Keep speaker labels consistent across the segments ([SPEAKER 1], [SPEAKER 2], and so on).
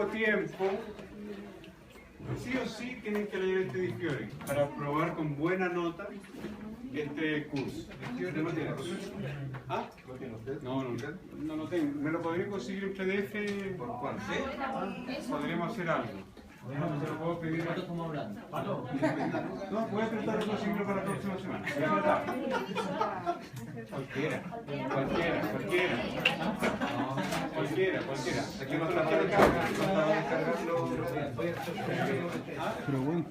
[SPEAKER 1] poco tiempo, sí o sí tienen que leer este Di Fiori para aprobar con buena nota este curso. ¿Ah?
[SPEAKER 2] ¿Lo tiene usted?
[SPEAKER 1] No lo tengo. ¿Me lo podría conseguir en PDF?
[SPEAKER 2] ¿Por cuál?
[SPEAKER 1] Podríamos hacer algo. Se lo puedo pedir.
[SPEAKER 3] ¿Cuánto estamos hablando?
[SPEAKER 1] No, voy a tratar de conseguirlo para la próxima semana. Cualquiera.
[SPEAKER 2] Aquí no está para descargarlo.
[SPEAKER 4] Pero bueno,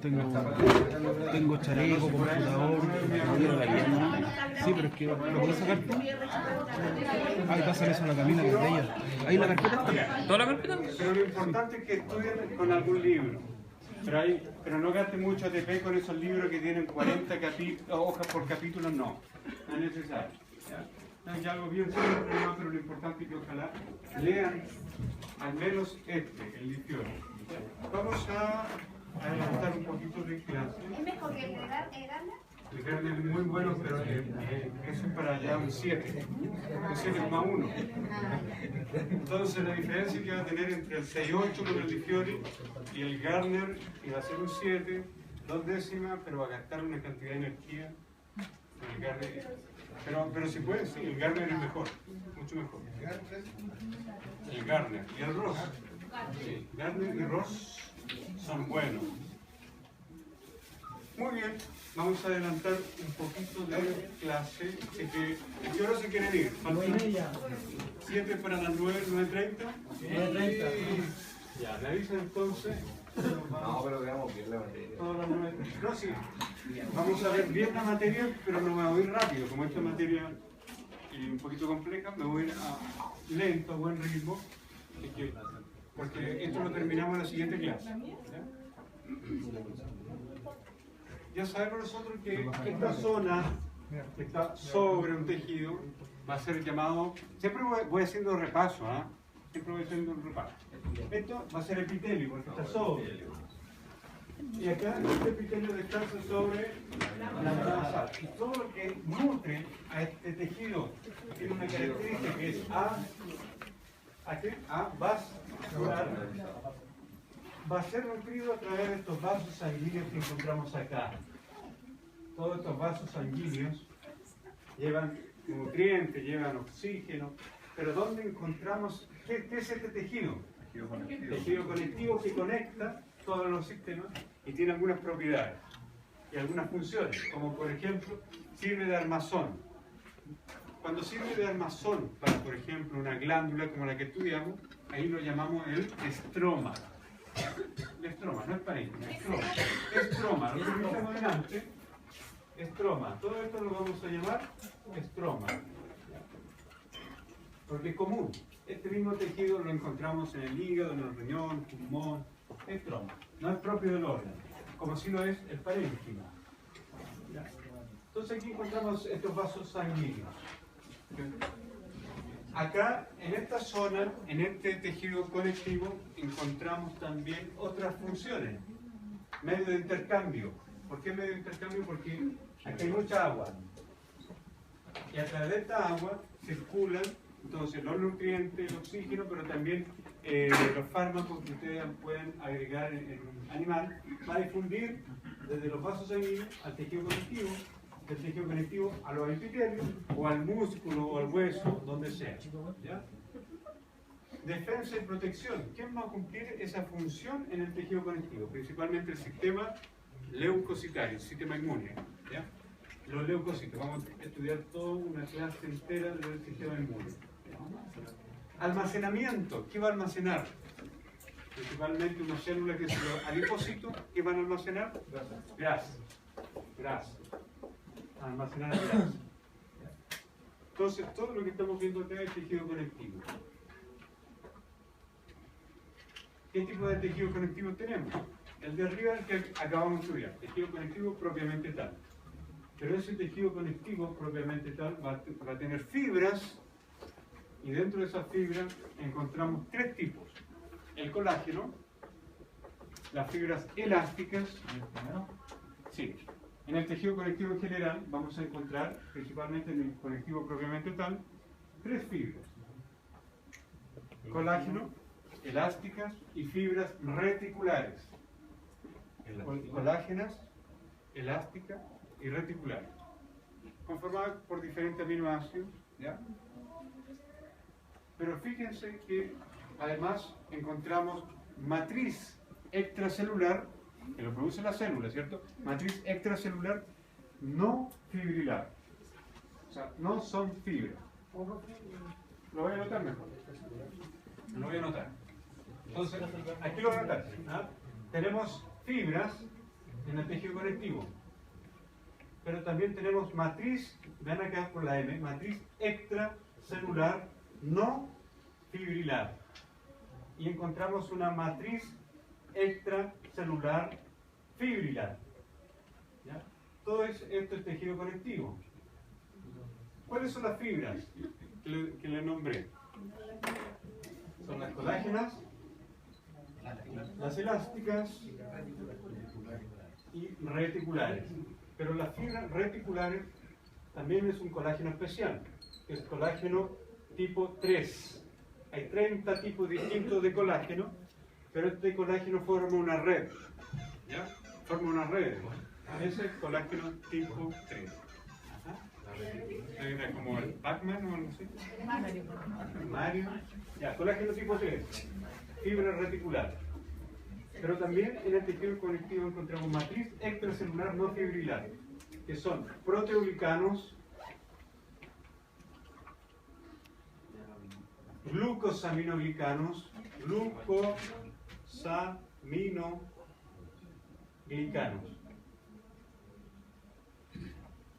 [SPEAKER 4] tengo chaleco, computador, sí, pero es que ¿lo puedes sacar tú? Ahí pasa eso a la Camila, que es de ella. Ahí la carpeta está.
[SPEAKER 3] ¿Toda la carpeta?
[SPEAKER 1] Pero lo importante es que estudien con algún libro. Pero no gaste mucho ATP con esos libros que tienen 40 hojas por capítulo, no. No es necesario. ¿Ya? Es algo bien simple, ¿no? Pero lo importante es que ojalá lean al menos el Di Fiori. Vamos a adelantar un poquito de clase.
[SPEAKER 5] ¿Es mejor que el de Gardner?
[SPEAKER 1] El Gardner es muy bueno, pero eso es para allá un 7. Un 7,1. Entonces la diferencia que va a tener entre el 6,8 con el Di Fiori y el Gardner, y va a ser un 7, 2 décimas, pero va a gastar una cantidad de energía. El Gardner, pero si puede, sí, el Gardner es mejor, mucho mejor. El Gardner y el Ross. Sí, Gardner y Ross son buenos. Muy bien, vamos a adelantar un poquito de clase. Así que, ¿qué hora se quieren ir? 7 para las 9, 9:30.
[SPEAKER 3] 9:30.
[SPEAKER 1] Ya, me avisan entonces.
[SPEAKER 2] No, pero veamos bien la materia.
[SPEAKER 1] Todas las 9. No, sí. Vamos a ver bien la materia, pero no me voy a ir rápido. Como esta materia es un poquito compleja, me voy a ir lento, a buen ritmo. Porque esto lo terminamos en la siguiente clase. Ya sabemos nosotros que esta zona que está sobre un tejido va a ser llamado, siempre voy haciendo repaso, ¿ah? Siempre voy haciendo un repaso. Esto va a ser epitelio porque está sobre. Y acá este epitelio descansa sobre la masa. Y todo lo que nutre a este tejido tiene una característica que es vascular. Va a ser nutrido a través de estos vasos sanguíneos que encontramos acá. Todos estos vasos sanguíneos llevan nutrientes, llevan oxígeno, pero ¿dónde encontramos? ¿Qué es este tejido? Tejido conectivo que conecta todos los sistemas y tiene algunas propiedades y algunas funciones, como por ejemplo, sirve de armazón. Cuando sirve de armazón para, por ejemplo, una glándula como la que estudiamos, ahí lo llamamos el estroma. El estroma, no es parénquima, estroma, lo que vimos adelante, estroma. Todo esto lo vamos a llamar estroma, porque es común. Este mismo tejido lo encontramos en el hígado, en el riñón, pulmón, estroma. No es propio del órgano, como si lo es el parénquima. Entonces aquí encontramos estos vasos sanguíneos. Acá, en esta zona, en este tejido conectivo, encontramos también otras funciones. Medio de intercambio. ¿Por qué medio de intercambio? Porque aquí hay mucha agua. Y a través de esta agua circulan entonces los nutrientes, el oxígeno, pero también los fármacos que ustedes pueden agregar en un animal, va a difundir desde los vasos sanguíneos al tejido conectivo, del tejido conectivo a los epitelios, o al músculo, o al hueso, donde sea. ¿Ya? Defensa y protección. ¿Quién va a cumplir esa función en el tejido conectivo? Principalmente el sistema leucocitario, el sistema inmune. ¿Ya? Los leucocitos. Vamos a estudiar toda una clase entera del sistema inmune. Almacenamiento. ¿Qué va a almacenar? Principalmente una célula que es el adipocito. ¿Qué van a almacenar? Grasa. Grasa. Almacenar grasa. Entonces, todo lo que estamos viendo acá es tejido conectivo. ¿Qué tipo de tejido conectivo tenemos? El de arriba es el que acabamos de estudiar, tejido conectivo propiamente tal. Pero ese tejido conectivo propiamente tal va a tener fibras, y dentro de esas fibras encontramos tres tipos. El colágeno, las fibras elásticas, sí. En el tejido conectivo en general vamos a encontrar, principalmente en el conectivo propiamente tal, tres fibras. Colágeno, elásticas y fibras reticulares. Colágenas, elásticas y reticulares. Conformadas por diferentes aminoácidos, ¿ya? Pero fíjense que además encontramos matriz extracelular, que lo produce la célula, ¿cierto? Matriz extracelular no fibrilar. O sea, no son fibras. Lo voy a anotar mejor. Lo voy a anotar. Entonces, aquí lo voy a anotar. ¿Ah? Tenemos fibras en el tejido conectivo. Pero también tenemos matriz, ven acá por la M, matriz extracelular no fibrilar. Y encontramos una matriz extracelular fibrilar. ¿Ya? Todo esto es tejido conectivo. ¿Cuáles son las fibras que le nombré? Son las colágenas, las elásticas y reticulares. Pero las fibras reticulares también es un colágeno especial, que es colágeno tipo 3. Hay 30 tipos distintos de colágeno, pero este colágeno forma una red. ¿Ya? Forma una red. Ese es colágeno tipo 3. Era como el Pac-Man o no sé. Mario. Ya, colágeno tipo 3. Fibra reticular. Pero también en el tejido conectivo encontramos matriz extracelular no fibrilar, que son proteoglicanos, glucosaminoglicanos,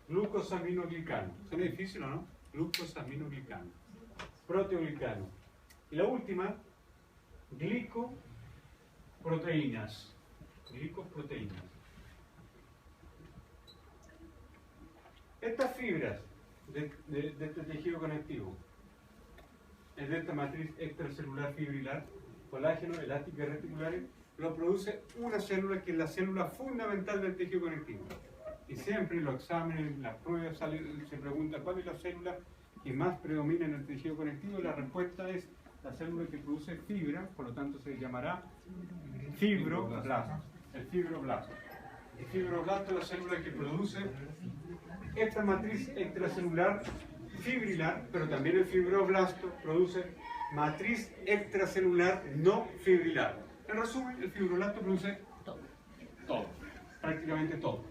[SPEAKER 1] glucosaminoglicanos. Suena difícil, ¿o no? Glucosaminoglicanos. Proteoglicanos. Y la última, glicoproteínas. Glicoproteínas. Estas fibras de este tejido conectivo, es de esta matriz extracelular fibrilar, colágeno, elástica y reticulares, lo produce una célula que es la célula fundamental del tejido conectivo. Y siempre en los exámenes, en las pruebas, se pregunta cuál es la célula que más predomina en el tejido conectivo, y la respuesta es la célula que produce fibra, por lo tanto se llamará fibroblasto. El fibroblasto. El fibroblasto es la célula que produce esta matriz extracelular fibrilar, pero también el fibroblasto produce matriz extracelular no fibrilar. En resumen, el fibroblasto produce todo, prácticamente todo.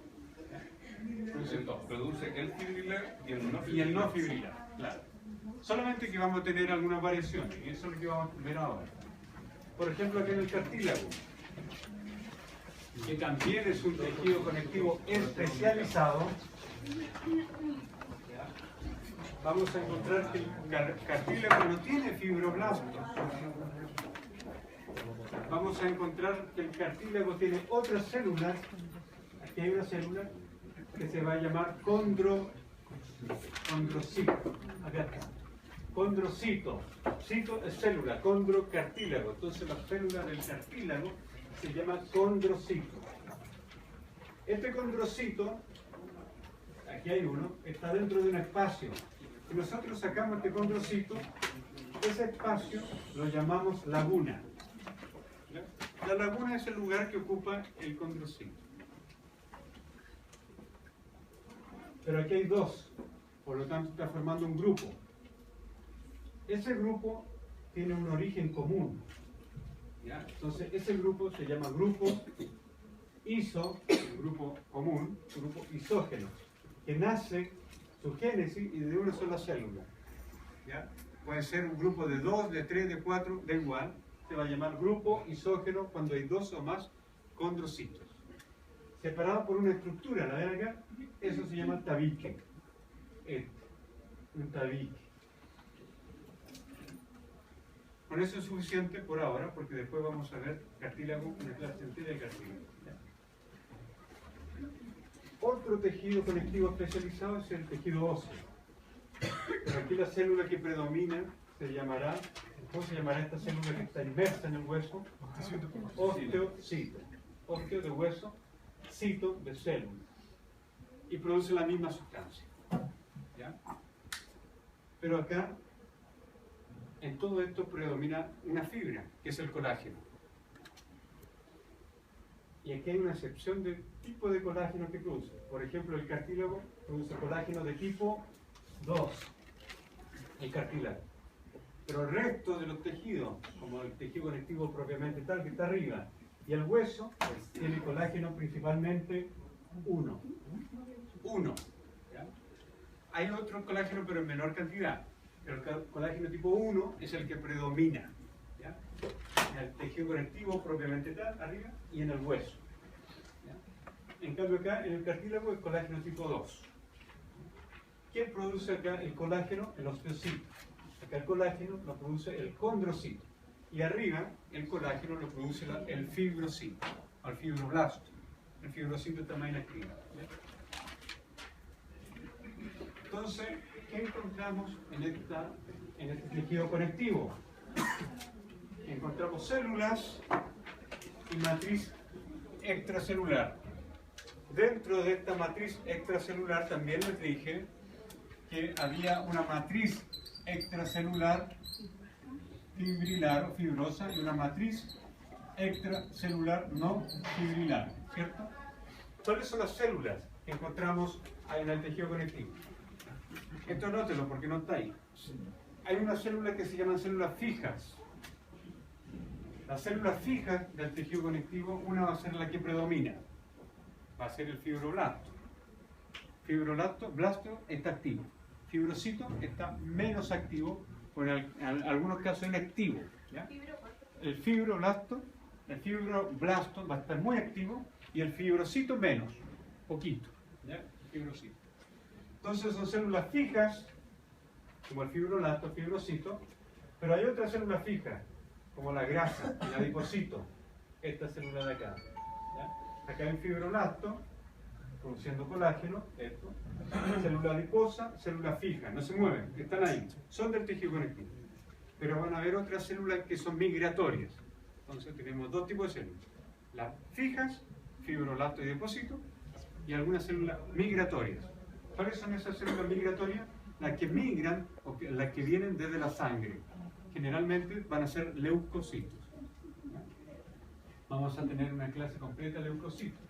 [SPEAKER 1] Produce todo.
[SPEAKER 2] Produce el fibrilar y el no fibrilar.
[SPEAKER 1] Y el no fibrilar, claro. Solamente que vamos a tener algunas variaciones, y eso es lo que vamos a ver ahora. Por ejemplo, aquí en el cartílago, que también es un tejido conectivo especializado, vamos a encontrar que el cartílago no tiene fibroblasto. Vamos a encontrar que el cartílago tiene otras células. Aquí hay una célula que se va a llamar condrocito. Acá está. Condrocito. Cito es célula, condrocartílago. Entonces la célula del cartílago se llama condrocito. Este condrocito, aquí hay uno, está dentro de un espacio. Si nosotros sacamos este condrocito, ese espacio lo llamamos laguna. La laguna es el lugar que ocupa el condrocito. Pero aquí hay dos, por lo tanto está formando un grupo. Ese grupo tiene un origen común. ¿Ya? Entonces ese grupo se llama grupo grupo común, grupo isógeno, que nace su génesis y de una sola célula. ¿Ya? Puede ser un grupo de 2, de 3, de 4, da igual. Se va a llamar grupo isógeno cuando hay 2 o más condrocitos. Separado por una estructura, ¿la ven acá? Eso se llama tabique. Un tabique. Con eso es suficiente por ahora, porque después vamos a ver cartílago, una clase entera de cartílago. Otro tejido conectivo especializado es el tejido óseo. Pero aquí la célula que predomina se llamará, ¿cómo se llamará esta célula que está inmersa en el hueso? Osteocito. Osteo de hueso, cito de célula. Y produce la misma sustancia. ¿Ya? Pero acá en todo esto predomina una fibra, que es el colágeno. Y aquí hay una excepción del tipo de colágeno que produce. Por ejemplo, el cartílago produce colágeno de tipo 2, el cartílago. Pero el resto de los tejidos, como el tejido conectivo propiamente tal, que está arriba, y el hueso, pues, tiene colágeno principalmente 1. ¿Ya? Hay otro colágeno, pero en menor cantidad. Pero el colágeno tipo 1 es el que predomina, ¿ya? En el tejido conectivo propiamente tal, arriba, y en el hueso. ¿Ya? En cambio acá, en el cartílago, el colágeno tipo 2. ¿Quién produce acá el colágeno? El osteocito. Acá el colágeno lo produce el condrocito. Y arriba, el colágeno lo produce el fibrocito, o el fibroblasto. El fibrocito está más inactivo. Entonces, ¿qué encontramos en este tejido conectivo? Encontramos células y matriz extracelular. Dentro de esta matriz extracelular también les dije que había una matriz extracelular fibrilar o fibrosa y una matriz extracelular no fibrilar, ¿cierto? ¿Cuáles son las células que encontramos en el tejido conectivo? Esto anótelo porque no está ahí. Hay unas células que se llaman células fijas. Las células fijas del tejido conectivo, una va a ser la que predomina, va a ser el fibroblasto. Blasto está activo. Fibrocito está menos activo, o en algunos casos inactivo. ¿Ya? El fibroblasto va a estar muy activo y el fibrocito menos, poquito. ¿Ya? Fibrocito. Entonces son células fijas, como el fibroblasto, el fibrocito, pero hay otras células fijas, como la grasa, el adipocito, esta célula de acá. ¿Ya? Acá hay un fibroblasto, produciendo colágeno, esto, célula adiposa, célula fija, no se mueven, están ahí, son del tejido conectivo. Pero van a haber otras células que son migratorias. Entonces tenemos dos tipos de células, las fijas, fibroblasto y adipocito, y algunas células migratorias. ¿Cuáles son esas células migratorias? Las que migran, o las que vienen desde la sangre. Generalmente van a ser leucocitos. Vamos a tener una clase completa de leucocitos.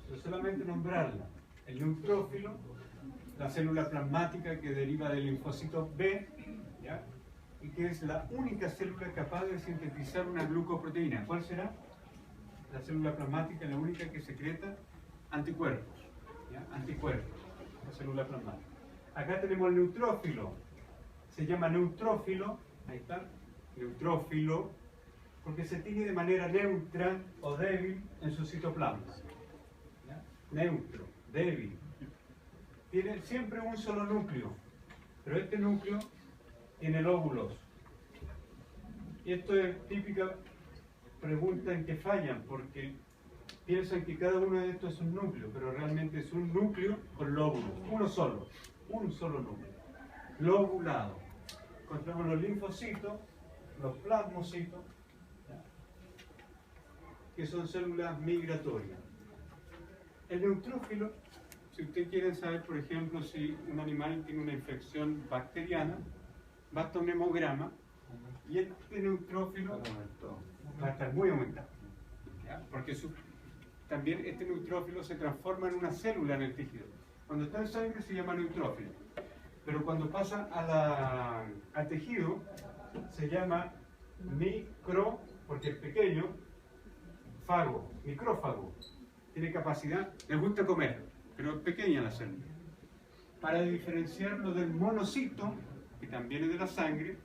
[SPEAKER 1] Pero solamente nombrarla. El neutrófilo, la célula plasmática que deriva del linfocito B, ¿ya? Y que es la única célula capaz de sintetizar una glucoproteína. ¿Cuál será? La célula plasmática es la única que secreta anticuerpos. ¿Ya? Anticuerpos, la célula plasmática. Acá tenemos el neutrófilo. Se llama neutrófilo, ahí está, neutrófilo, porque se tiene de manera neutra o débil en su citoplasma. ¿Ya? Neutro, débil. Tiene siempre un solo núcleo, pero este núcleo tiene lóbulos. Y esto es típica pregunta en que fallan, porque piensan que cada uno de estos es un núcleo, pero realmente es un núcleo con lóbulos, un solo núcleo, lobulado. Encontramos los linfocitos, los plasmocitos, ¿ya? Que son células migratorias. El neutrófilo, si ustedes quieren saber, por ejemplo, si un animal tiene una infección bacteriana, basta un hemograma y este neutrófilo va a estar muy aumentado, ¿ya? Porque también este neutrófilo se transforma en una célula en el tejido. Cuando está en sangre se llama neutrófilo, pero cuando pasa al tejido se llama porque es pequeño, micrófago. Tiene capacidad, le gusta comer, pero es pequeña la célula. Para diferenciarlo del monocito, que también es de la sangre,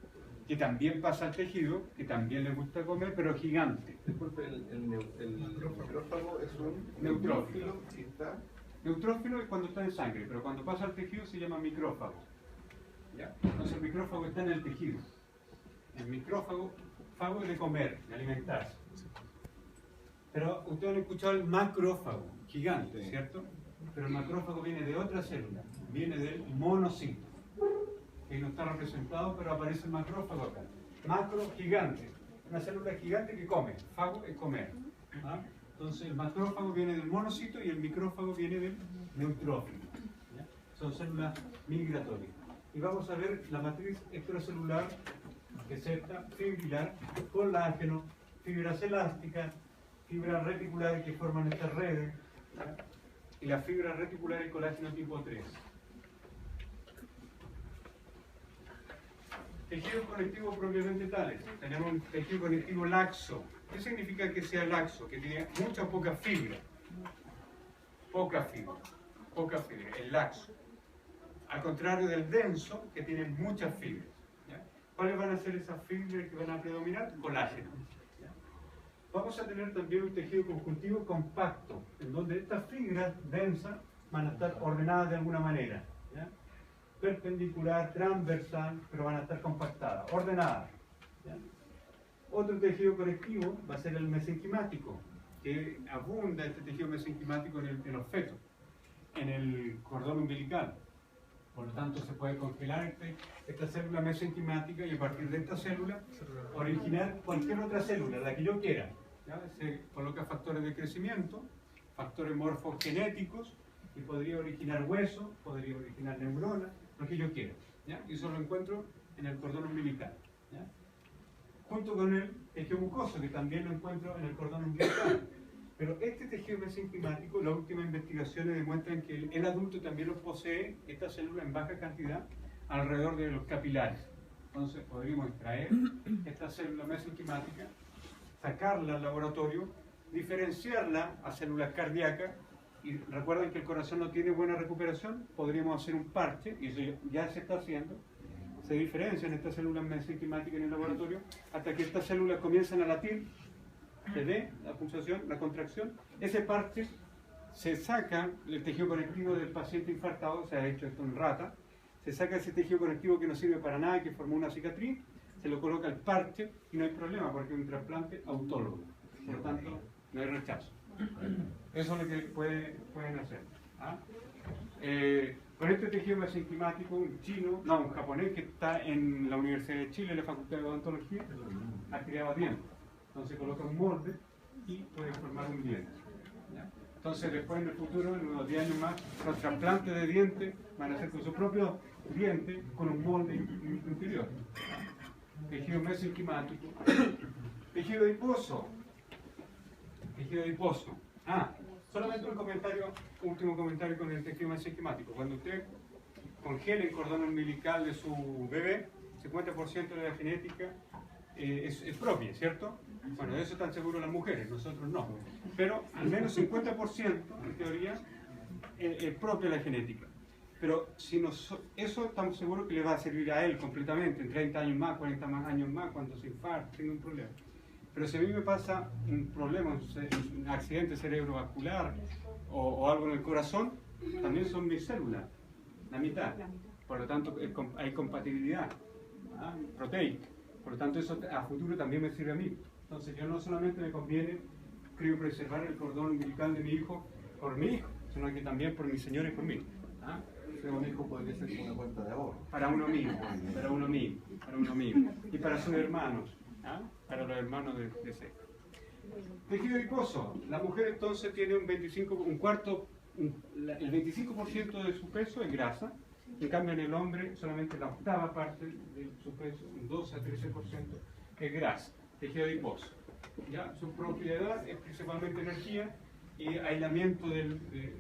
[SPEAKER 1] que también pasa al tejido, que también le gusta comer, pero gigante.
[SPEAKER 2] Disculpe, el micrófago es un
[SPEAKER 1] neutrófilo.
[SPEAKER 2] Que está...
[SPEAKER 1] Neutrófilo es cuando está en sangre, pero cuando pasa al tejido se llama micrófago. ¿Ya? Entonces el micrófago está en el tejido. El micrófago, fago es de comer, de alimentarse. Pero ustedes han escuchado el macrófago, gigante, ¿cierto? Pero el macrófago viene de otra célula, viene del monocito, que no está representado, pero aparece el macrófago acá. Macro, gigante, una célula gigante que come, fago es comer. ¿Ah? Entonces el macrófago viene del monocito y el micrófago viene del neutrófilo. ¿Ya? Son células migratorias. Y vamos a ver la matriz extracelular meseta fibrilar, colágeno, fibras elásticas, fibras reticulares que forman estas redes, ¿ya? Y las fibras reticulares y colágeno tipo 3. Tejidos conectivos propiamente tales. Tenemos un tejido conectivo laxo. ¿Qué significa que sea laxo? Que tiene mucha o poca fibra. Poca fibra. Poca fibra. El laxo. Al contrario del denso, que tiene muchas fibras. ¿Ya? ¿Cuáles van a ser esas fibras que van a predominar? Colágeno. ¿Ya? Vamos a tener también un tejido conjuntivo compacto, en donde estas fibras densas van a estar ordenadas de alguna manera. ¿Ya? Perpendicular, transversal, pero van a estar compactadas, ordenadas. ¿Ya? Otro tejido conectivo va a ser el mesenquimático, que abunda este tejido mesenquimático en los fetos, en el cordón umbilical. Por lo tanto, se puede congelar esta célula mesenquimática y a partir de esta célula originar cualquier otra célula, la que yo quiera. ¿Ya? Se coloca factores de crecimiento, factores morfogenéticos, y podría originar hueso, podría originar neuronas, lo que yo quiera. ¿Ya? Y eso lo encuentro en el cordón umbilical. ¿Ya? Junto con el tejido mucoso, que también lo encuentro en el cordón umbilical. Pero este tejido mesenquimático, las últimas investigaciones demuestran que el adulto también lo posee, esta célula en baja cantidad, alrededor de los capilares. Entonces podríamos extraer esta célula mesenquimática, sacarla al laboratorio, diferenciarla a células cardíacas, y recuerden que el corazón no tiene buena recuperación, podríamos hacer un parche, y eso ya se está haciendo. Se diferencian estas células mesenquimáticas en el laboratorio hasta que estas células comienzan a latir, se ve la pulsación, la contracción. Ese parche se saca el tejido conectivo del paciente infartado, se ha hecho esto en rata, se saca ese tejido conectivo que no sirve para nada, que formó una cicatriz, se lo coloca el parche y no hay problema porque es un trasplante autólogo. Por lo tanto, no hay rechazo. Eso es lo que pueden hacer. ¿Ah? Con este tejido mesenquimático, un japonés que está en la Universidad de Chile, en la Facultad de Odontología, ha creado dientes. Entonces coloca un molde y puede formar un diente. ¿Ya? Entonces después en el futuro, en unos 10 años más, los trasplantes de dientes van a ser con su propio diente, con un molde interior. Tejido mesenquimático. Tejido adiposo. Tejido adiposo. Solamente un comentario, último comentario con el tejido mesenquimático. Cuando usted congela el cordón umbilical de su bebé, 50% de la genética es propia, ¿cierto? Bueno, de eso están seguros las mujeres, nosotros no. Pero al menos 50% en teoría es propia la genética. Pero si eso estamos seguros que le va a servir a él completamente, en 30 años más, 40 años más, cuando se infarte, tenga un problema. Pero si a mí me pasa un problema, un accidente cerebrovascular o algo en el corazón, también son mis células, la mitad. Por lo tanto, hay compatibilidad proteica. Por lo tanto, eso a futuro también me sirve a mí. Entonces, yo no solamente me conviene criopreservar el cordón umbilical de mi hijo por mi hijo, sino que también por mi señora y por mí.
[SPEAKER 2] Un hijo podría ser como una cuenta de ahorro.
[SPEAKER 1] Para uno mismo, para uno mismo, para uno mismo. Y para sus hermanos, para los hermanos de sexo. Tejido adiposo. La mujer entonces tiene el 25% de su peso es grasa. En cambio en el hombre solamente la octava parte de su peso, un 12 a 13% es grasa. Tejido adiposo. ¿Ya? Su propiedad es principalmente energía y aislamiento de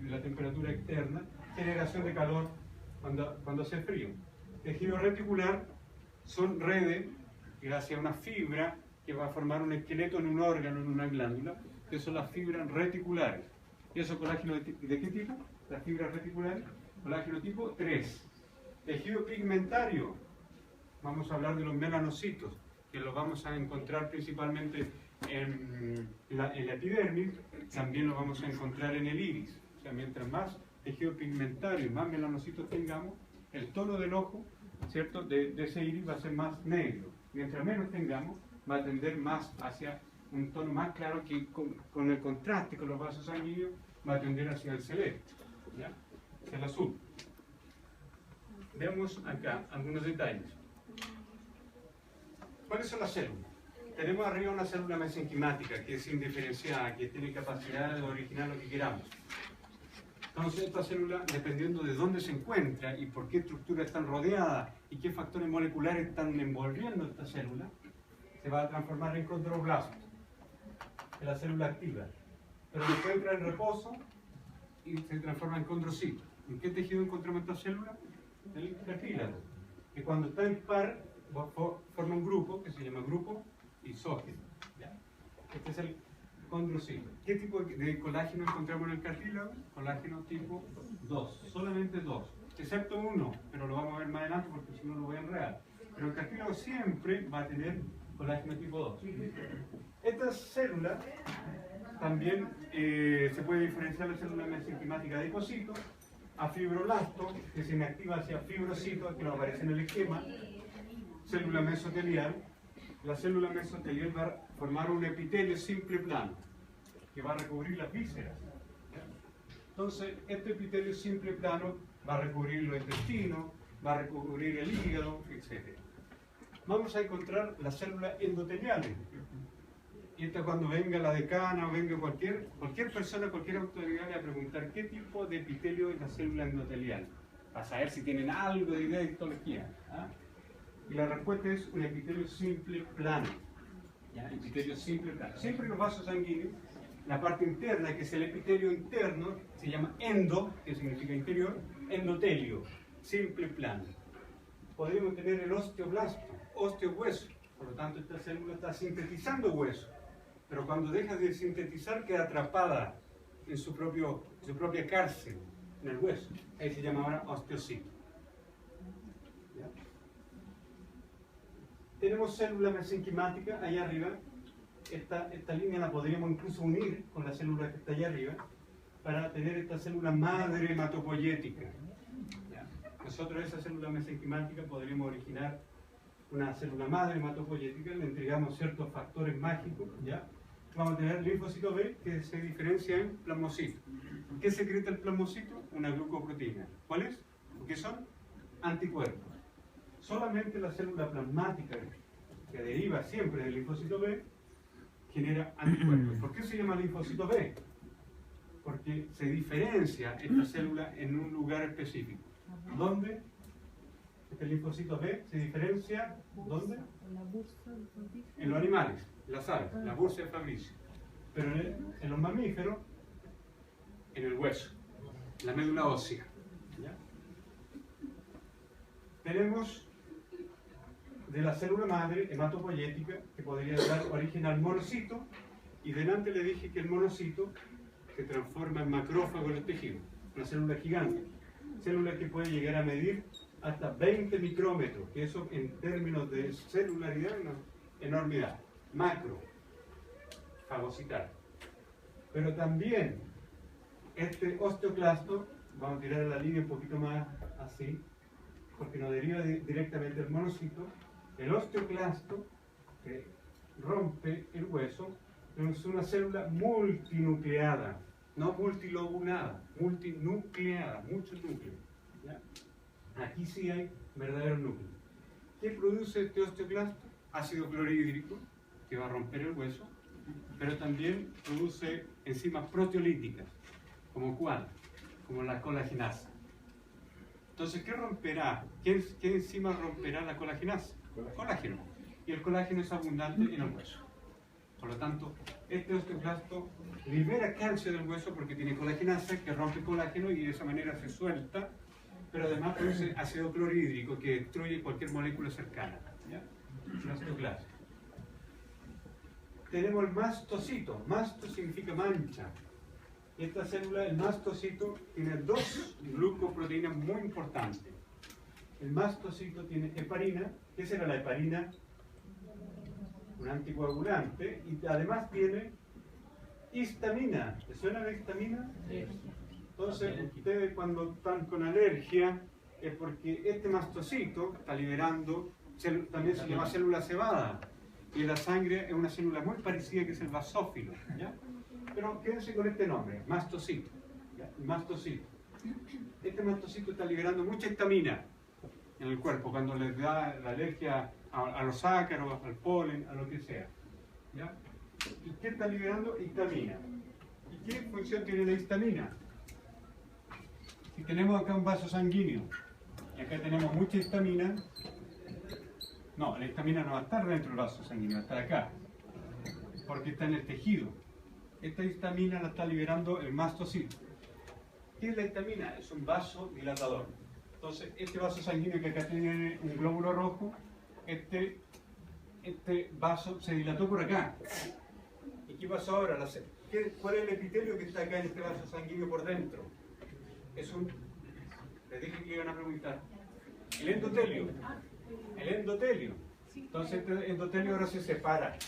[SPEAKER 1] la temperatura externa, generación de calor cuando hace frío. Tejido reticular son redes gracias a una fibra que va a formar un esqueleto en un órgano, en una glándula, que son las fibras reticulares. ¿Y eso colágeno de qué tipo? Las fibras reticulares, colágeno tipo 3. Tejido pigmentario, vamos a hablar de los melanocitos, que los vamos a encontrar principalmente en la epidermis, también los vamos a encontrar en el iris. O sea, mientras más tejido pigmentario y más melanocitos tengamos, el tono del ojo, ¿cierto?, de ese iris va a ser más negro. Mientras menos tengamos, va a tender más hacia un tono más claro que con el contraste con los vasos sanguíneos va a tender hacia el celeste, ¿ya? Hacia el azul. Veamos acá algunos detalles. ¿Cuáles son las células? Tenemos arriba una célula mesenquimática que es indiferenciada, que tiene capacidad de originar lo que queramos. Entonces esta célula, dependiendo de dónde se encuentra y por qué estructura están rodeadas y qué factores moleculares están envolviendo esta célula, se va a transformar en condroblasto, en la célula activa. Pero después entra en reposo y se transforma en condrocito. ¿En qué tejido encontramos esta célula? El cartílago, que cuando está en par forma un grupo que se llama grupo isógeno. ¿Ya? Este es el condrocito. ¿Qué tipo de colágeno encontramos en el cartílago? Colágeno tipo 2, solamente 2, excepto uno, pero lo vamos a ver más adelante porque si no lo voy a enredar. Pero el cartílago siempre va a tener colágeno tipo 2. Esta célula también se puede diferenciar la célula mesenquimática de adipocito a fibroblasto, que se inactiva hacia fibrocito, que no aparece en el esquema, célula mesotelial. La célula mesotelial va a formar un epitelio simple plano, que va a recubrir las vísceras. Entonces, este epitelio simple plano va a recubrir los intestinos, va a recubrir el hígado, etc. Vamos a encontrar las células endoteliales. Y esta cuando venga la decana o venga cualquier persona, cualquier autoridad le va a preguntar qué tipo de epitelio es la célula endotelial, para saber si tienen algo de idea de histología. ¿Ah? Y la respuesta es un epitelio simple plano. ¿Ya? Epitelio simple plano. Siempre los vasos sanguíneos, la parte interna, que es el epitelio interno, se llama endo, que significa interior, endotelio, simple plano. Podríamos tener el osteoblasto, osteohueso. Por lo tanto, esta célula está sintetizando hueso. Pero cuando deja de sintetizar, queda atrapada en su propia cárcel, en el hueso. Ahí se llama ahora osteocito. ¿Ya? Tenemos célula mesenquimática allá arriba. Esta línea la podríamos incluso unir con la célula que está allá arriba para tener esta célula madre hematopoyética. ¿Ya? Nosotros esa célula mesenquimática podríamos originar una célula madre hematopoyética, le entregamos ciertos factores mágicos, ¿ya? Vamos a tener linfocito B que se diferencia en plasmocito. ¿Qué secreta el plasmocito? Una glucoproteína. ¿Cuál es? ¿Qué son? Anticuerpos. Solamente la célula plasmática, que deriva siempre del linfocito B, genera anticuerpos. ¿Por qué se llama linfocito B? Porque se diferencia esta célula en un lugar específico. ¿Dónde? Este linfocito B se diferencia, ¿dónde? En los animales, las aves, la bursa de Fabricio. Pero en los mamíferos, en el hueso, en la médula ósea. ¿Ya? Tenemos de la célula madre hematopoyética, que podría dar origen al monocito, y delante le dije que el monocito se transforma en macrófago en el tejido, una célula gigante, célula que puede llegar a medir hasta 20 micrómetros, que eso en términos de celularidad es una enormidad. Macro, fagocitar. Pero también este osteoclasto, vamos a tirar la línea un poquito más así, porque nos deriva directamente del monocito. El osteoclasto, que rompe el hueso, es una célula multinucleada, no multilobulada, multinucleada, muchos núcleos. ¿Ya? Aquí sí hay verdaderos núcleos. ¿Qué produce este osteoclasto? Ácido clorhídrico, que va a romper el hueso, pero también produce enzimas proteolíticas, como ¿cuál? Como la colagenasa. Entonces, ¿qué romperá? ¿Qué enzima romperá la colagenasa? Colágeno. Y el colágeno es abundante en el hueso. Por lo tanto, este osteoclasto libera calcio del hueso porque tiene colagenasa que rompe colágeno y de esa manera se suelta, pero además produce ácido clorhídrico que destruye cualquier molécula cercana. ¿Ya? El osteoclasto. Tenemos el mastocito. Masto significa mancha. Y esta célula, el mastocito, tiene dos glucoproteínas muy importantes. El mastocito tiene heparina. ¿Qué será la heparina? Un anticoagulante. Y además tiene histamina. ¿Le suena la histamina? Sí. Entonces, ustedes cuando están con alergia es porque este mastocito está liberando, también se llama célula cebada. Y en la sangre es una célula muy parecida que es el basófilo. ¿Ya? Pero quédense con este nombre, mastocito. ¿Ya? Mastocito. Este mastocito está liberando mucha histamina en el cuerpo cuando les da la alergia a los ácaros, al polen, a lo que sea. ¿Ya? ¿Y qué está liberando? Histamina. ¿Y qué función tiene la histamina? Si tenemos acá un vaso sanguíneo y acá tenemos mucha histamina, no, la histamina no va a estar dentro del vaso sanguíneo, va a estar acá, porque está en el tejido. Esta histamina la está liberando el mastocito. ¿Qué es la histamina? Es un vasodilatador. Entonces, este vaso sanguíneo que acá tiene un glóbulo rojo, este vaso se dilató por acá. ¿Y qué pasó ahora? ¿Cuál es el epitelio que está acá en este vaso sanguíneo por dentro? Es un... Les dije que iban a preguntar. El endotelio. El endotelio. Entonces este endotelio ahora se separa.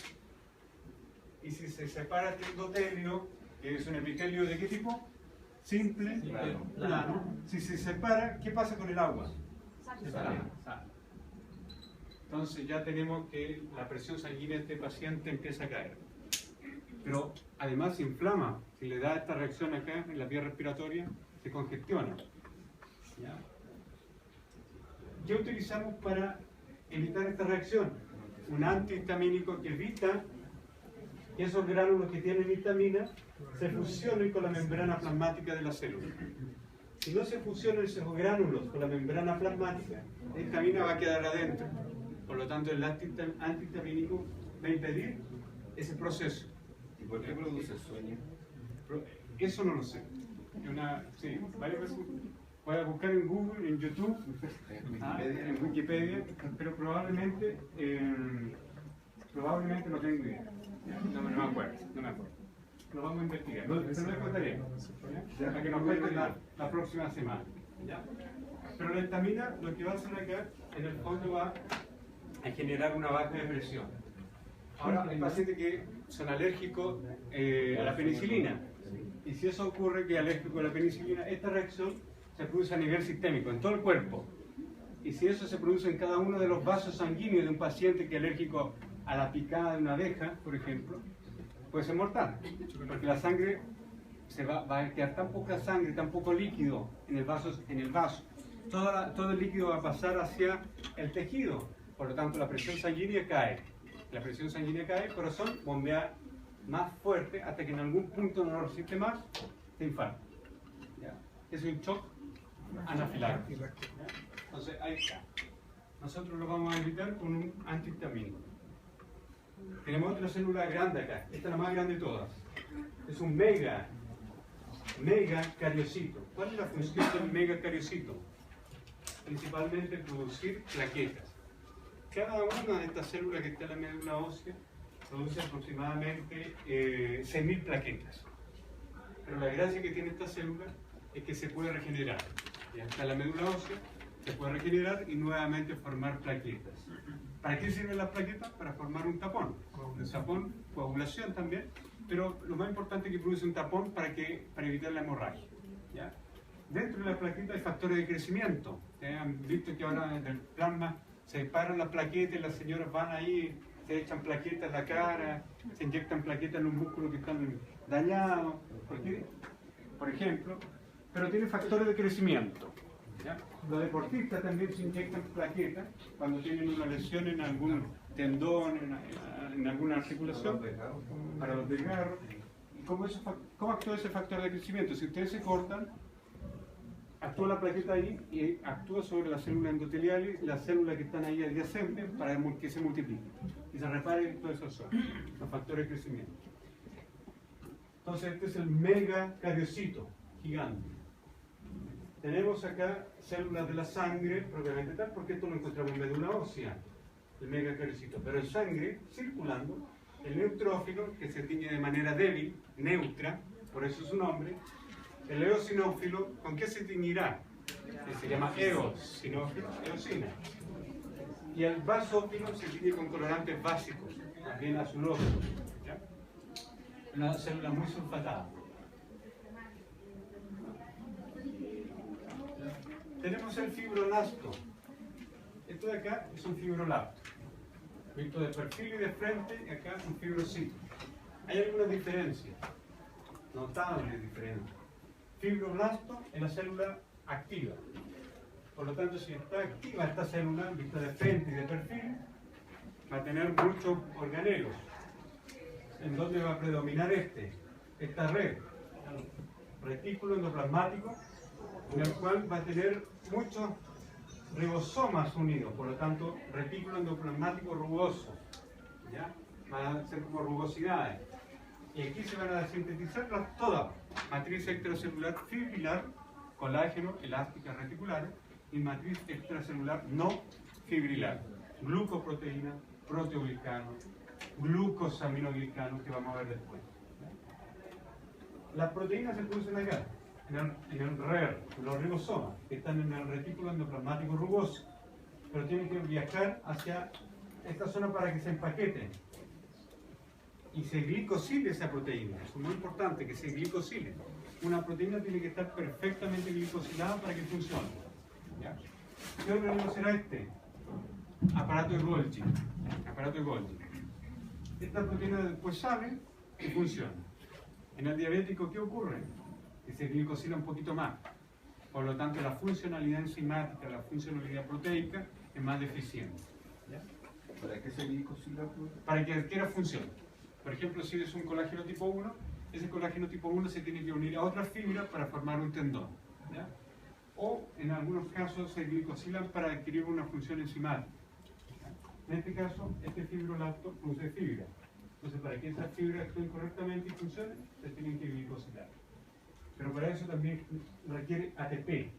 [SPEAKER 1] Y si se separa este endotelio, que es un epitelio ¿de qué tipo? Simple, plano. Si se separa, ¿qué pasa con el agua? Sale. Entonces ya tenemos que la presión sanguínea de este paciente empieza a caer. Pero además se inflama. Si le da esta reacción acá en la vía respiratoria, se congestiona. ¿Ya? ¿Qué utilizamos para evitar esta reacción? Un antihistamínico que evita que esos gránulos que tienen histamina se fusionen con la membrana plasmática de la célula. Si no se fusionan esos gránulos con la membrana plasmática, la histamina va a quedar adentro. Por lo tanto, el antihistamínico va a impedir ese proceso.
[SPEAKER 2] ¿Y por qué produce sueño?
[SPEAKER 1] Eso no lo sé. Sí, varias veces voy a buscar en Google, en YouTube, en Wikipedia, pero probablemente no tengo idea. No me acuerdo. Lo vamos a investigar. Pero les contaré. Para que nos cuenten la próxima semana. ¿Ya? Pero la histamina lo que va a hacer acá, en el fondo va a generar una baja de presión. Ahora, hay pacientes que son alérgicos a la penicilina. Y si eso ocurre, que es alérgico a la penicilina, esta reacción se produce a nivel sistémico, en todo el cuerpo. Y si eso se produce en cada uno de los vasos sanguíneos de un paciente que es alérgico a la picada de una abeja, por ejemplo, puede ser mortal. Porque la sangre va a quedar tan poca sangre, tan poco líquido en el vaso. Todo el líquido va a pasar hacia el tejido. Por lo tanto, la presión sanguínea cae. El corazón bombea más fuerte hasta que en algún punto no lo resiste más, se infarta. ¿Ya? Es un shock anafiláctico. ¿Ya? Entonces, ahí está. Nosotros lo vamos a evitar con un antihistamínico. Tenemos otra célula grande acá. Esta es la más grande de todas. Es un megacariocito. ¿Cuál es la función del megacariocito? Principalmente producir plaquetas. Cada una de estas células que está en la médula ósea produce aproximadamente 6.000 plaquetas. Pero la gracia que tiene esta célula es que se puede regenerar. Ya está en la médula ósea, se puede regenerar y nuevamente formar plaquetas. ¿Para qué sirven las plaquetas? Para formar un tapón. Un tapón, coagulación también, pero lo más importante es que produce un tapón para evitar la hemorragia. ¿Ya? Dentro de la plaqueta hay factores de crecimiento. ¿Ya? Han visto que ahora en el plasma se paran las plaquetas y las señoras van ahí, se echan plaquetas en la cara, se inyectan plaquetas en los músculos que están dañados, por ejemplo, pero tiene factores de crecimiento. ¿Ya? Los deportistas también se inyectan plaquetas cuando tienen una lesión en algún tendón, en alguna articulación, para los desgarros. ¿Cómo actúa ese factor de crecimiento? Si ustedes se cortan, actúa la plaqueta ahí y actúa sobre la célula endotelial y las células que están ahí adyacentes para que se multipliquen y se reparen todos esos los factores de crecimiento. Entonces este es el megacariocito gigante. Tenemos acá células de la sangre propiamente tal, porque esto lo encontramos en médula ósea, el megacariocito, pero en sangre circulando, el neutrófilo, que se tiñe de manera débil, neutra, por eso su nombre. El eosinófilo, ¿con qué se tiñirá? Que se llama eosinófilo, eosina. Y el basófilo se tiñe con colorantes básicos, también azulosos. ¿Ya? Una célula muy sulfatada. Tenemos el fibroblasto. Esto de acá es un fibroblasto. Visto de perfil y de frente, y acá un fibrocito. Hay algunas diferencias, notables diferencias. Fibroblasto es la célula activa. Por lo tanto, si está activa esta célula, vista de frente y de perfil, va a tener muchos organelos. ¿En dónde va a predominar esta red? Retículo endoplasmático, en el cual va a tener muchos ribosomas unidos, por lo tanto, retículo endoplasmático rugoso, ¿ya? Van a ser como rugosidades. Y aquí se van a sintetizar todas: matriz extracelular fibrilar, colágeno, elástica reticular, y matriz extracelular no fibrilar, glucoproteína, proteoglicano, glucosaminoglicanos, que vamos a ver después. Las proteínas se producen acá, en el RER, los ribosomas, que están en el retículo endoplasmático rugoso, pero tienen que viajar hacia esta zona para que se empaqueten y se glicosile esa proteína. Es muy importante que se glicosile. Una proteína tiene que estar perfectamente glicosilada para que funcione. ¿Ya? ¿Qué organismo será este? Aparato de Golgi. Aparato de Golgi. Esta proteína después sale y funciona. En el diabético, ¿qué ocurre? Que se glicosila un poquito más. Por lo tanto, la funcionalidad enzimática, la funcionalidad proteica es más deficiente. ¿Ya?
[SPEAKER 2] ¿Para qué se glicosila?
[SPEAKER 1] Para que adquiera función. Por ejemplo, si es un colágeno tipo 1, ese colágeno tipo 1 se tiene que unir a otra fibra para formar un tendón. ¿Ya? O en algunos casos se glicosilan para adquirir una función enzimática. En este caso, este fibrolacto produce fibra. Entonces, para que esas fibras actúen correctamente y funcionen, se tienen que glicosilar. Pero para eso también requiere ATP,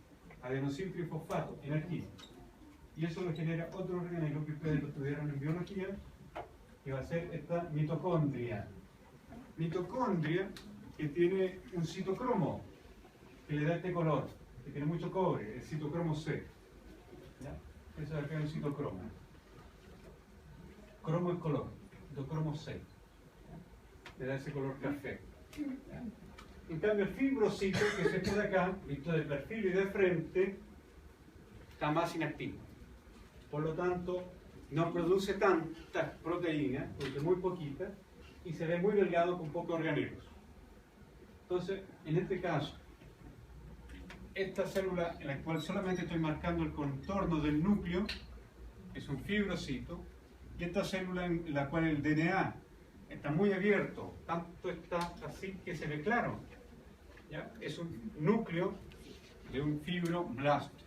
[SPEAKER 1] adenosintrifosfato, energía. Y eso lo genera otro organelo que ustedes lo estudiaron en biología, que va a ser esta mitocondria. Mitocondria que tiene un citocromo, que le da este color, que tiene mucho cobre, el citocromo C. ¿Ya? Eso de acá es un citocromo. Cromo es color, citocromo C. ¿Ya? Le da ese color café. ¿Ya? En cambio, el fibrocito, que es este de acá, visto de perfil y de frente, está más inactivo. Por lo tanto, no produce tantas proteínas, produce muy poquitas, y se ve muy delgado con pocos organelos. Entonces, en este caso, esta célula en la cual solamente estoy marcando el contorno del núcleo, es un fibrocito, y esta célula en la cual el DNA está muy abierto, tanto está así que se ve claro, ¿ya? Es un núcleo de un fibroblasto.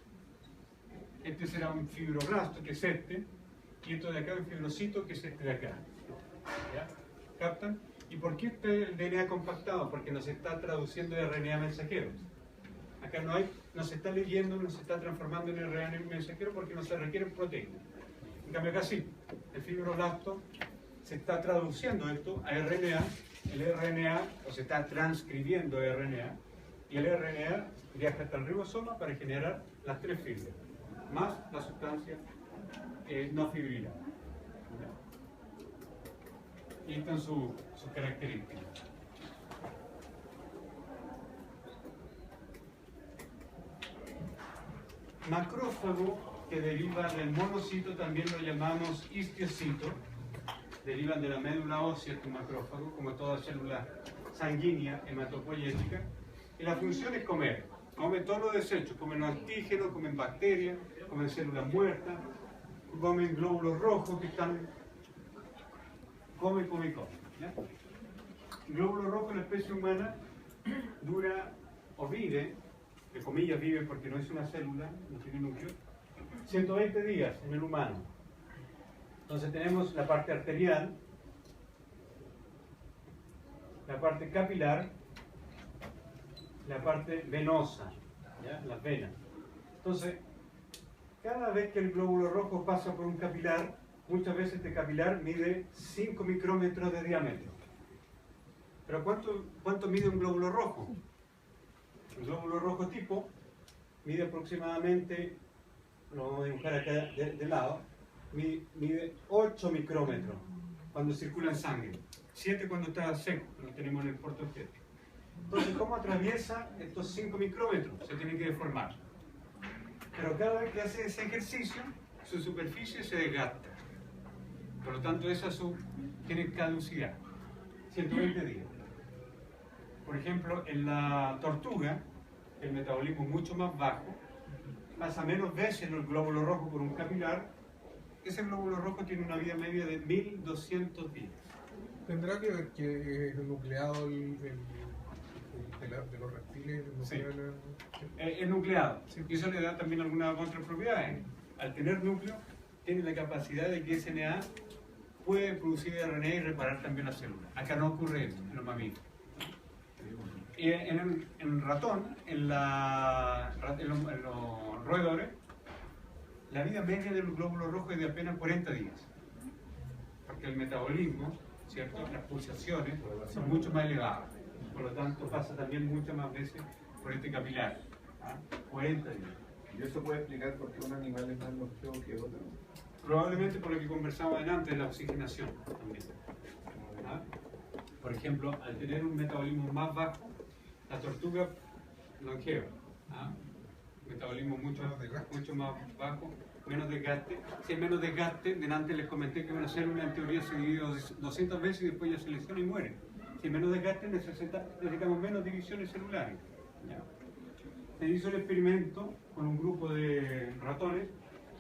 [SPEAKER 1] Este será un fibroblasto, que es este, y esto de acá es un fibrocito, que es este de acá. ¿Ya? ¿Captan? ¿Y por qué está el DNA compactado? Porque nos está traduciendo de RNA mensajero. Acá no se está leyendo, no se está transformando en RNA mensajero porque no se requieren proteínas. En cambio acá sí, el fibroblasto se está traduciendo esto a RNA, el RNA, o se está transcribiendo RNA, y el RNA viaja hasta el ribosoma para generar las tres fibras, más la sustancia no fibrila. Y están sus características. Macrófago, que deriva del monocito, también lo llamamos histiocito, derivan de la médula ósea este macrófago, como toda célula sanguínea hematopoyética, y la función es comer. Comen todos los desechos, comen antígenos, comen bacterias, comen células muertas, comen glóbulos rojos que están... Come. ¿Ya? El glóbulo rojo en la especie humana dura o vive, de comillas vive porque no es una célula, no tiene núcleo, 120 días en el humano. Entonces tenemos la parte arterial, la parte capilar, la parte venosa, ¿ya? Las venas. Entonces, cada vez que el glóbulo rojo pasa por un capilar, muchas veces este capilar mide 5 micrómetros de diámetro. ¿Pero cuánto mide un glóbulo rojo? El glóbulo rojo tipo mide aproximadamente, lo vamos a dibujar acá de lado, mide 8 micrómetros cuando circula en sangre, 7 cuando está seco, lo tenemos en el portaobjetos. Entonces, ¿cómo atraviesa estos 5 micrómetros? Se tiene que deformar. Pero cada vez que hace ese ejercicio, su superficie se desgasta. Por lo tanto, esa tiene caducidad, 120 días. Por ejemplo, en la tortuga, el metabolismo es mucho más bajo, pasa menos veces el glóbulo rojo por un capilar. Ese glóbulo rojo tiene una vida media de 1200 días.
[SPEAKER 3] ¿Tendrá que ver que es nucleado de los reptiles
[SPEAKER 1] Sí.
[SPEAKER 3] nucleares.
[SPEAKER 1] Es nucleado. Y eso le da también algunas otras propiedades. Al tener núcleo, tiene la capacidad de que SNA puede producir RNA y reparar también las células. Acá no ocurre eso en los mamíferos. Y en el ratón, en los roedores, la vida media del glóbulo rojo es de apenas 40 días. Porque el metabolismo, ¿cierto? Las pulsaciones son mucho más elevadas. Por lo tanto, pasa también muchas más veces por este capilar. 40 días.
[SPEAKER 2] ¿Y eso puede explicar por qué un animal es más longevo que otro?
[SPEAKER 1] Probablemente por lo que conversamos antes de la oxigenación también. Por ejemplo, al tener un metabolismo más bajo, la tortuga longeva, metabolismo mucho más bajo, menos desgaste. Si hay menos desgaste, delante les comenté que una célula en teoría se divide 200 veces y después ya se lesiona y muere. Si hay menos desgaste, necesitamos menos divisiones celulares. ¿Ya? Se hizo el experimento con un grupo de ratones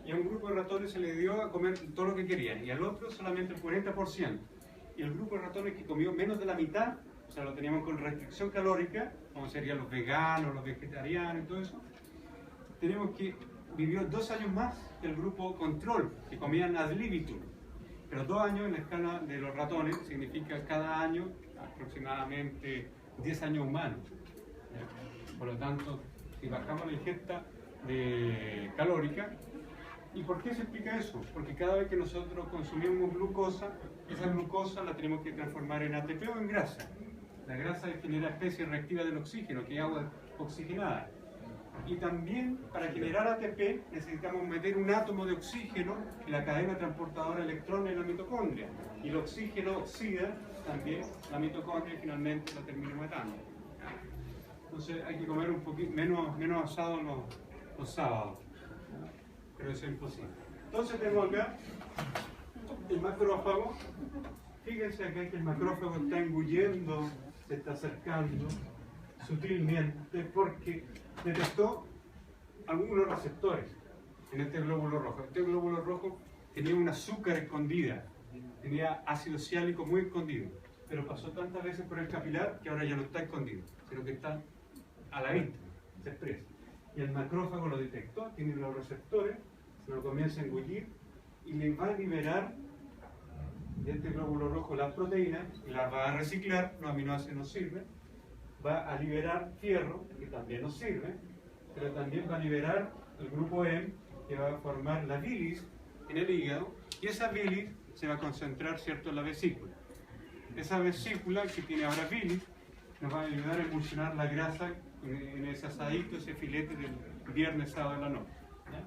[SPEAKER 1] y a un grupo de ratones se le dio a comer todo lo que querían y al otro solamente el 40%. Y el grupo de ratones que comió menos de la mitad, o sea, lo teníamos con restricción calórica, como serían los veganos, los vegetarianos y todo eso, tenemos que vivió 2 años más que el grupo control, que comían ad libitum. Pero 2 años en la escala de los ratones significa cada año aproximadamente 10 años humanos. Por lo tanto, si bajamos la ingesta calórica, ¿y por qué se explica eso? Porque cada vez que nosotros consumimos glucosa, esa glucosa la tenemos que transformar en ATP o en grasa. La grasa genera especie reactiva del oxígeno, que es agua oxigenada. Y también para generar ATP necesitamos meter un átomo de oxígeno en la cadena transportadora de electrones en la mitocondria. Y el oxígeno oxida también la mitocondria y finalmente la termina matando. Entonces hay que comer un poquito menos asado los sábados. Pero eso es imposible. Entonces tengo acá el macrófago. Fíjense acá que el macrófago está engullendo, se está acercando sutilmente porque detectó algunos receptores en este glóbulo rojo. Este glóbulo rojo tenía un azúcar escondida, tenía ácido ciálico muy escondido, pero pasó tantas veces por el capilar que ahora ya no está escondido, sino que está a la vista, se expresa. Y el macrófago lo detectó, tiene los receptores, se lo comienza a engullir y le va a liberar de este glóbulo rojo las proteínas y las va a reciclar, los aminoácidos nos sirven, va a liberar fierro, que también nos sirve, pero también va a liberar el grupo M, que va a formar la bilis en el hígado, y esa bilis se va a concentrar, ¿cierto?, en la vesícula. Esa vesícula que tiene ahora bilis nos va a ayudar a emulsionar la grasa en ese asadito, ese filete del viernes, sábado de la noche. ¿Ya?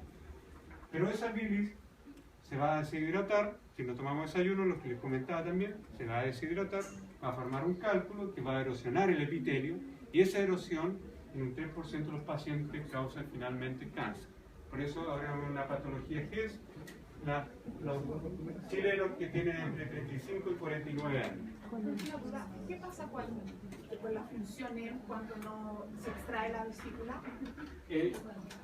[SPEAKER 1] Pero esa bilis se va a deshidratar, si no tomamos desayuno, lo que les comentaba también, se va a deshidratar, va a formar un cálculo que va a erosionar el epitelio y esa erosión en un 3% de los pacientes causa finalmente cáncer. Por eso ahora una patología que es los chilenos que tienen entre 35 y 49 años.
[SPEAKER 6] ¿Qué pasa con las funciones cuando no se extrae la vesícula?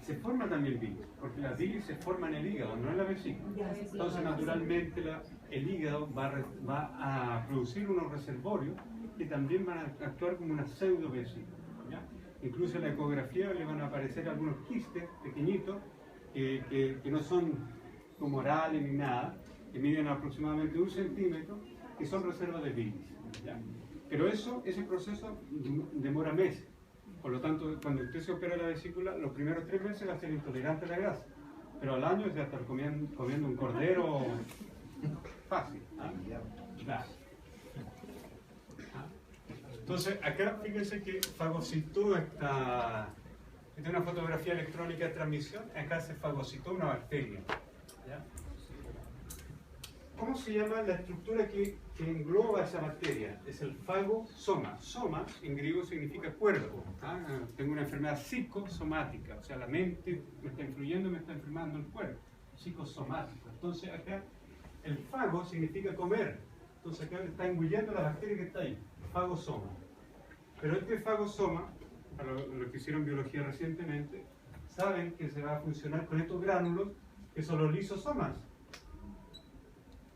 [SPEAKER 1] Se forma también bilis, porque la bilis se forma en el hígado, no en la vesícula. Entonces, naturalmente, el hígado va a producir unos reservorios que también van a actuar como una pseudo vesícula. ¿Ya? Incluso en la ecografía le van a aparecer algunos quistes pequeñitos que no son tumorales ni nada, que miden aproximadamente 1 centímetro, que son reservas de bilis. ¿Ya? Pero ese proceso demora meses. Por lo tanto, cuando usted se opera la vesícula, los primeros 3 meses va a ser intolerante a la grasa. Pero al año ya está comiendo un cordero fácil. Claro. Entonces, acá fíjense que fagocitó esta es una fotografía electrónica de transmisión. Acá se fagocitó una bacteria. ¿Ya? ¿Cómo se llama la estructura que engloba esa bacteria? Es el fagosoma. Soma en griego significa cuerpo. Tengo una enfermedad psicosomática, o sea, la mente me está influyendo, me está enfermando el cuerpo. Psicosomático. Entonces acá el fago significa comer. Entonces acá está engullendo la bacteria que está ahí. Fagosoma. Pero este fagosoma, para los que hicieron biología recientemente, saben que se va a funcionar con estos gránulos que son los lisosomas.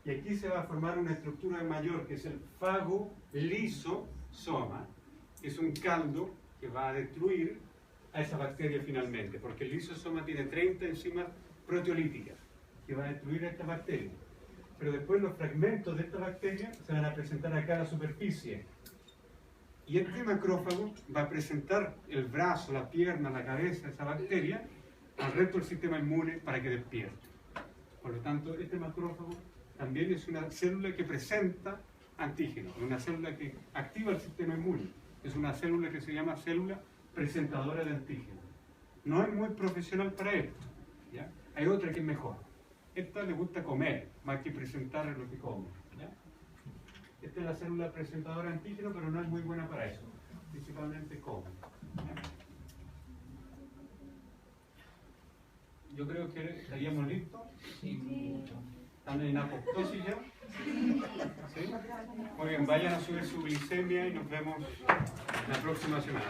[SPEAKER 1] Y aquí se va a formar una estructura mayor que es el fagolisosoma, es un caldo que va a destruir a esa bacteria finalmente, porque el lisosoma tiene 30 enzimas proteolíticas que van a destruir a esta bacteria. Pero después los fragmentos de esta bacteria se van a presentar acá a la superficie. Y este macrófago va a presentar el brazo, la pierna, la cabeza de esa bacteria al resto del sistema inmune para que despierte. Por lo tanto, este macrófago también es una célula que presenta antígenos, una célula que activa el sistema inmune. Es una célula que se llama célula presentadora de antígenos. No es muy profesional para esto, ¿ya? Hay otra que es mejor. Esta le gusta comer, más que presentar lo que come, ¿ya? Esta es la célula presentadora de antígenos, pero no es muy buena para eso. Principalmente come, ¿ya? Yo creo que estaríamos listos. ¿Están en apoptosis ya? ¿Sí? Muy bien, vayan a subir su glicemia y nos vemos la próxima semana.